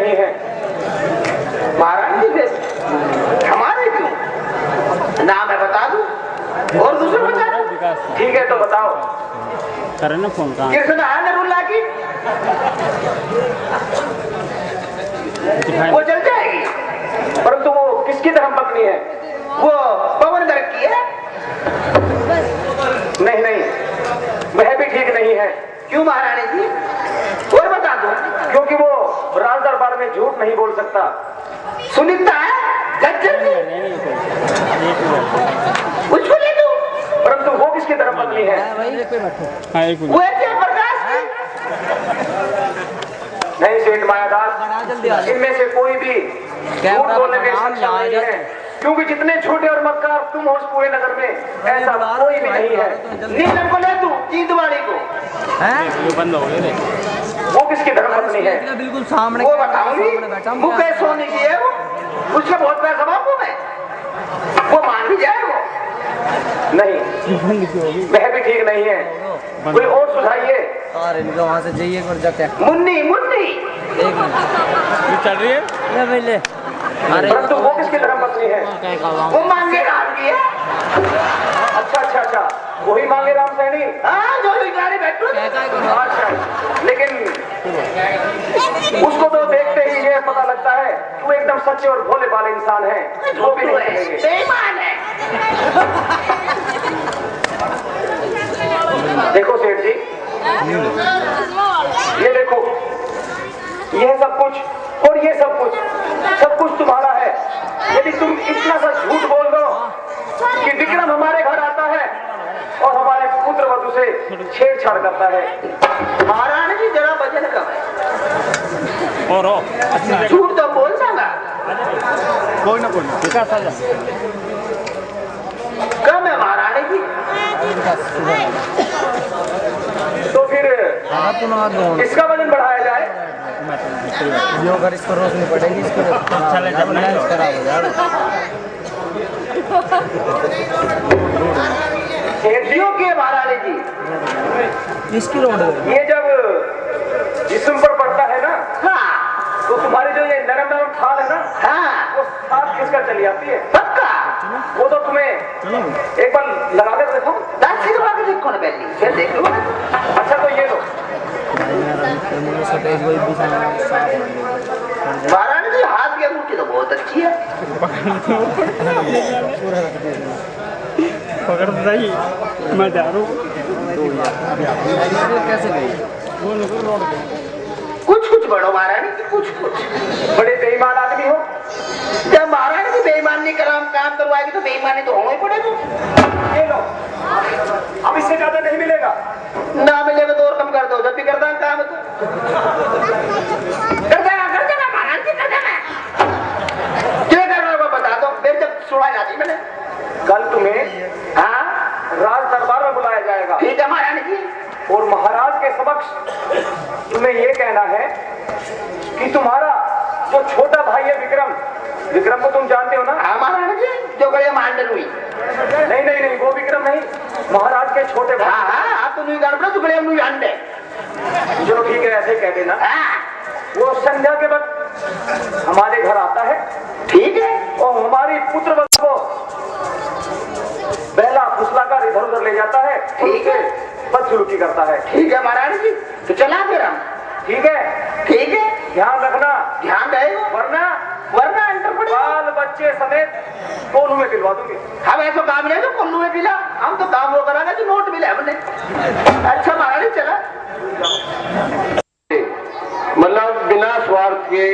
नहीं है। महारानी जी हमारे क्यों? नाम है बता दूं और दूसरा बता दूं? ठीक है तो बताओ। करे ना फोन का कृष्ण नरुल्ला की वो चल जाएगी, परंतु वो किसकी धर्मपत्नी है? वो पवन गर्ग की है। नहीं नहीं, वह भी ठीक नहीं है। क्यों महारानी जी? और बता दूं? क्योंकि वो राज दरबार में झूठ नहीं बोल सकता। सुनीता है गज्जल की, उसको ले दो। परंतु वो किसकी धर्मपत्नी है? वो है प्रकाश की। नहीं सेठ मायादास, इनमें से कोई भी झूठ बोलने में सक्षम नहीं है, क्योंकि जितने झूठे और मक्कार तुम हो पूरे नगर में ऐसा कोई भी नहीं है। नीलम को ले तू, चींदवाड़ी को। बंद हो गए। वो किसकी धर्मपत्नी है? बिल्कुल सामने वो बताऊंगी। मुकेश सोनी की है वो, उसका बहुत पैसा बापू में, वो मान भी जाए वो। नहीं, वह भी ठीक नहीं है। कोई और सुझाइए। इनका वहाँ से जाइए एक बार जाके। मुन्नी मुन्नी एक मिनट चल रही है ले भाई ले। परंतु वो किसकी धर्मपत्नी है? वो मांगे राम की है। अच्छा अच्छा अच्छा, वही मांगे राम सैनी। हाँ जो गाड़ी बैठो। अच्छा, लेकिन उसको तो देखते ही ये पता लगता है कि वो एकदम सच्चे और भोले भाले इंसान है। वो भी नहीं कहेंगे। बेईमान है। देखो सेठ जी, ये देखो, यह सब कुछ और ये सब कुछ तुम्हारा है। यदि तुम इतना सा झूठ बोल दो कि विक्रम हमारे घर आता है और हमारे पुत्र वधु से छेड़छाड़ करता है। महारानी जी जरा वजन कम है और झूठ तो बोल सकता कोई ना विकास आ जा। कम है महारानी जी। तो फिर इसका वजन बढ़ाया जाए। जो अगर इस पर रोशनी पड़ेगी इसको सेठियों के महारानी जी इसकी रोड है। ये जब जिस्म पर पड़ता है ना, हाँ तो तुम्हारी जो ये नरम नरम थाल है ना, हाँ वो साथ खिसकर चली आती है। पक्का वो तो तुम्हें एक बार लगा कर देखो। 10 किलो आगे देखो ना पहली, फिर देख लो। अच्छा तो ये लो। महारानी जी हाथ की अंगूठी तो बहुत अच्छी है। पकड़ रही मैं जा रहा हूँ। कैसे गई? कुछ बढ़ो महारानी जी, कुछ बड़े बेईमान आदमी हो। जब महारानी जी बेईमानी काम करवाएगी तो बेईमानी तो होना ही पड़ेगा। ये लो, अब इससे ज्यादा नहीं मिलेगा। ना मिलेगा तो और कम कर दो। जब भी करता है काम तो कर देना महारानी जी, कर देना। क्या कर रहे हो बता दो, फिर जब सुना जाती मैंने। कल तुम्हें हाँ राज दरबार में बुलाया जाएगा। ठीक है महारानी जी। और महाराज के समक्ष तुम्हें ये कहना है कि तुम्हारा जो छोटा भाई है विक्रम को तुम जानते हो ना? हाँ महारानी जी, जो गड़े मांडन हुई। नहीं नहीं नहीं, वो विक्रम नहीं, महाराज के छोटे भाई। हाँ आप तो नहीं जान पड़ा, जुगड़े हम अंडे। चलो ठीक है, ऐसे ही कह देना। वो संध्या के वक्त हमारे घर आता है, ठीक है, और हमारी पुत्र वधु को बेला फुसलाकर इधर उधर ले जाता है। ठीक है, बदसलूकी करता है। ठीक है महारानी जी, तो चला फिर हम। ठीक है, ठीक है, ध्यान रखना, ध्यान रहेगा, वरना अंतर पड़ेगा। बाल बच्चे समेत कोल्हू में पिलवा दूंगी। हम ऐसा काम नहीं है जो कोल्हू में पिला, हम तो काम वो करांगे जो नोट मिले हमने। अच्छा महारानी चला। मतलब बिना स्वार्थ के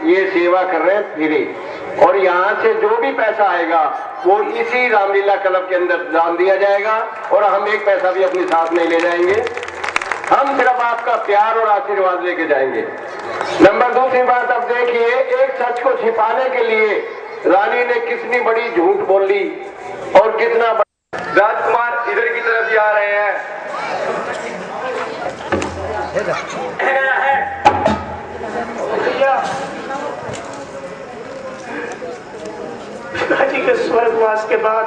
ये सेवा कर रहे हैं फ्री, और यहाँ से जो भी पैसा आएगा वो इसी रामलीला क्लब के अंदर दान दिया जाएगा, और हम एक पैसा भी अपने साथ नहीं ले जाएंगे। हम सिर्फ आपका प्यार और आशीर्वाद लेके जाएंगे। नंबर दूसरी बात, अब देखिए, एक सच को छिपाने के लिए रानी ने कितनी बड़ी झूठ बोल ली और कितना। राजकुमार इधर की तरफ ही आ रहे हैं। पिताजी के स्वर्गवास के बाद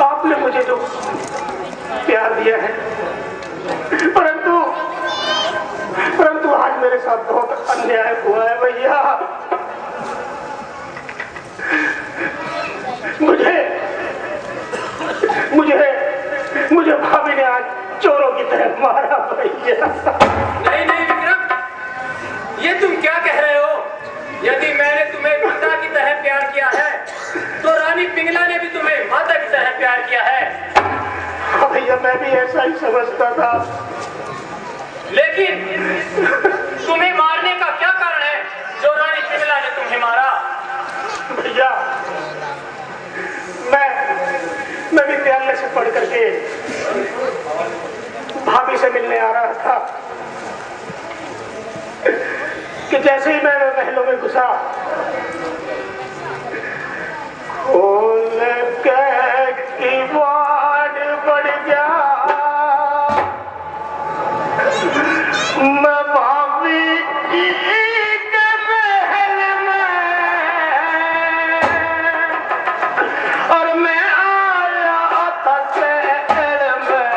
आपने मुझे जो प्यार दिया है, परंतु आज मेरे साथ बहुत अन्याय हुआ है भैया। मुझे भाभी ने आज चोरों की तरह मारा भैया। नहीं नहीं विक्रम, ये तुम क्या कह रहे हो? यदि मैंने तुम्हें पिता की तरह प्यार किया है तो रानी पिंगला ने भी तुम्हें माता की तरह प्यार किया है। हाँ भैया, मैं भी ऐसा ही समझता था। लेकिन तुम्हें मारने का क्या कारण है जो रानी पिंगला ने तुम्हें मारा? भैया, मैं विद्यालय से पढ़ करके भाभी से मिलने आ रहा था कि जैसे ही मैं महलों में घुसा, की वाड़ बढ़ गया। मैं भाभी की महल में और मैं आया था शहर में।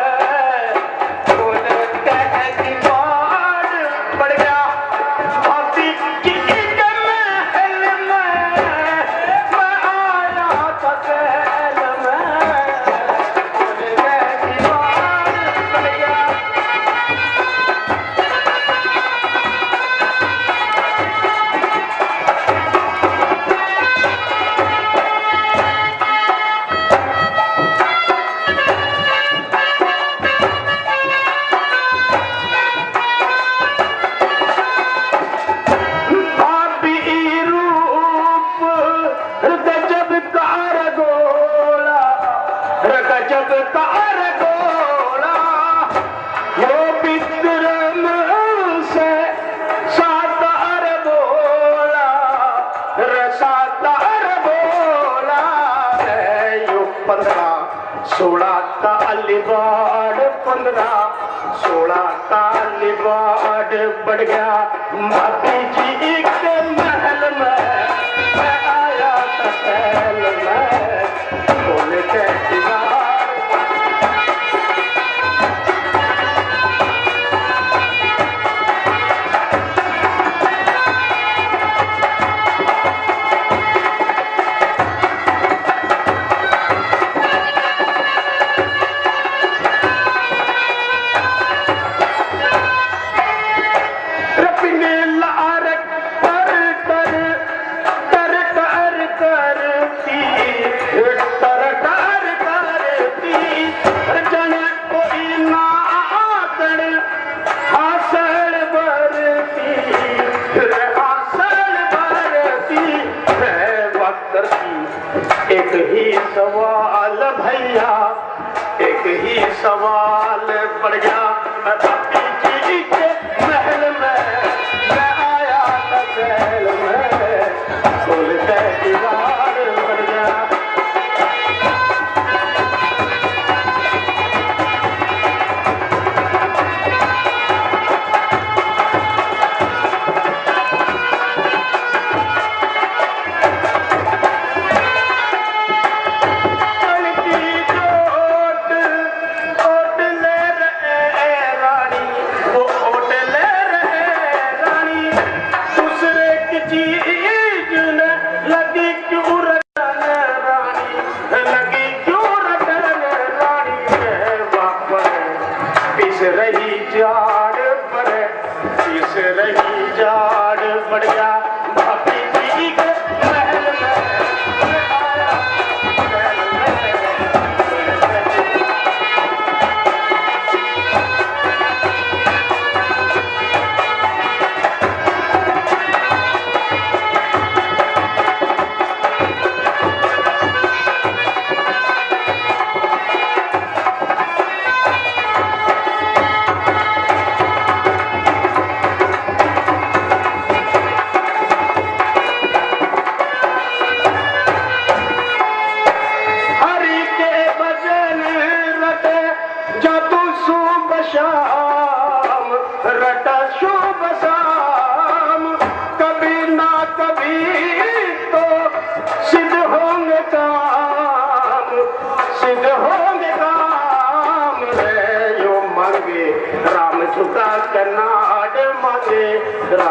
की वाड़ बढ़ गया। भाभी की महल में मैं आया था शहर में। की वाड़ बढ़ गया। सोलह तालिबाड़ 16 तालिबाड़ बढ़ गया। भाभी जी के महल में मैं आया था शहर में। बोले कैसी बात। एक ही सवाल भैया, एक ही सवाल पड़ गया। मैं भाभी जी के महल में मैं आया था शहर में। बोलते दीवार बढ़ गया।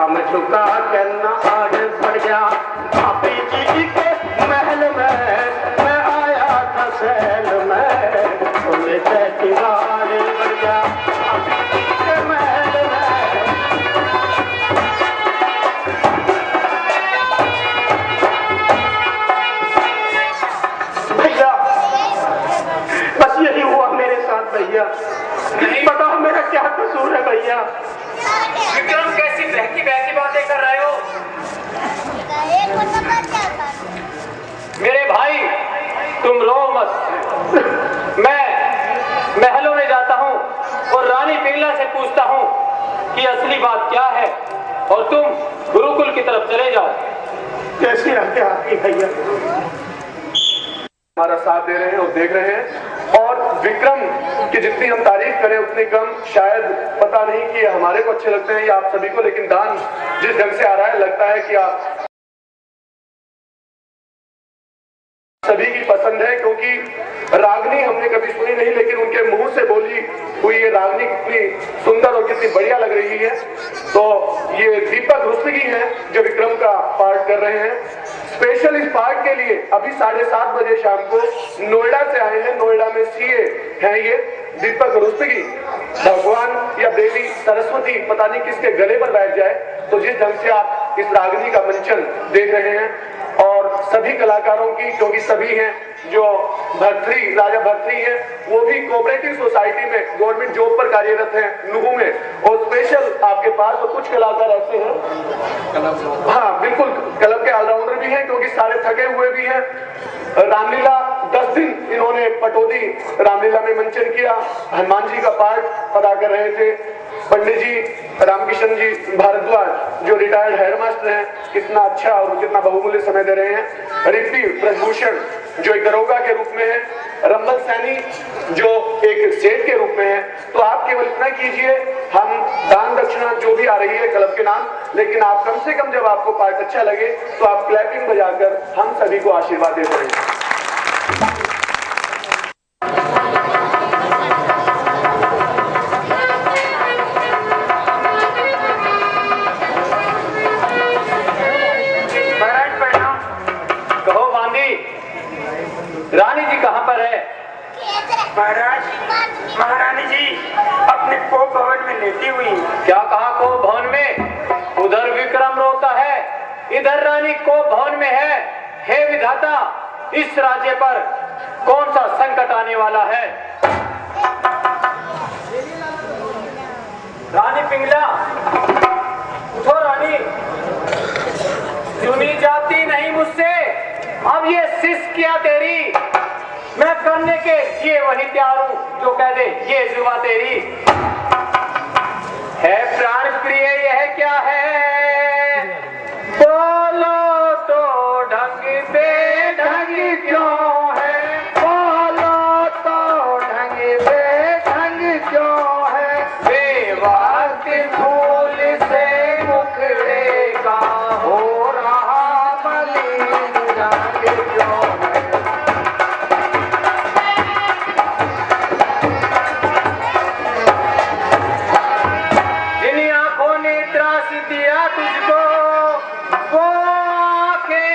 नाम झुका के न आगे बढ़ गया भाभी जी के महल में मैं आया था सैल में बोले कहती आगे बढ़ गया भाभी जी के महल में। भैया बस यही हुआ मेरे साथ भैया, बताओ मेरा क्या कसूर है भैया। विक्रम कैसी बहकी बहकी बातें कर रहे हो? मेरे भाई तुम रो मत। मैं महलों में जाता हूँ और रानी पिंगला से पूछता हूँ कि असली बात क्या है और तुम गुरुकुल की तरफ चले जाओ। कैसी आज्ञा आपकी भैया। हमारा साथ दे रहे हैं और देख रहे हैं, और विक्रम की जितनी हम तारीफ करें उतनी कम। शायद पता नहीं कि हमारे को अच्छे लगते हैं या आप सभी को, लेकिन दान जिस ढंग से आ रहा है लगता है कि आप सभी की पसंद है, क्योंकि रागनी हमने कभी सुनी नहीं, लेकिन उनके मुंह से बोली हुई ये रागनी कितनी सुंदर और कितनी बढ़िया लग रही है। तो ये दीपक रुस्तगी हैं जो विक्रम का पार्ट कर रहे हैं। स्पेशल इस पार्ट के लिए अभी 7:30 बजे शाम को नोएडा से आए हैं। नोएडा में सीए हैं ये दीपक रुस्तगी। भगवान या देवी सरस्वती पता नहीं किसके गले पर बैठ जाए, तो जिस ढंग से आप इस रागनी का मंचन देख रहे हैं, और सभी कलाकारों की, क्योंकि सभी हैं जो भर्तृ राजा भर्तृ हैं, वो भी कोऑपरेटिव सोसाइटी में गवर्नमेंट जॉब पर कार्यरत हैं नुहू में। और स्पेशल आपके पास और कुछ कलाकार ऐसे हैं, हाँ बिल्कुल क्लब के ऑलराउंडर भी हैं, क्योंकि सारे थके हुए भी हैं। रामलीला 10 दिन इन्होंने पटौदी रामलीला में मंचन किया, हनुमान जी का पार्ट अदा कर रहे थे। पंडित जी रामकिशन जी भारद्वाज जो रिटायर्ड हेडमास्टर हैं, कितना अच्छा और कितना बहुमूल्य समय दे रहे हैं। रिद्धि ब्रजभूषण जो एक दरोगा के रूप में है, रंबल सैनी जो एक सेठ के रूप में है। तो आप केवल इतना कीजिए, हम दान दक्षिणा जो भी आ रही है क्लब के नाम, लेकिन आप कम से कम जब आपको पार्ट अच्छा लगे तो आप क्लैपिंग बजाकर हम सभी को आशीर्वाद देते रहिए। रानी जी कहाँ पर है? महाराज महारानी जी अपने कोप भवन में लेटी हुई। क्या कहा कोप भवन में? उधर विक्रम रोता है, इधर रानी कोप भवन में है। हे विधाता, इस राज्य पर कौन सा संकट आने वाला है? रानी पिंगला, उठो रानी। सुनी जाती नहीं मुझसे, अब ये शिष्ट क्या तेरी? मैं करने के ये वही तैयार हूं जो कह दे ये जुबा तेरी है। प्राण प्रिय यह क्या है? बोलो तो ढंग पे ढंग क्यों है? बोलो तो ढंग पे ढंग क्यों है? बेवाक फूल से मुखड़े का हो रहा मलिन ढंग क्यों है? दिया तुझको वो आंखें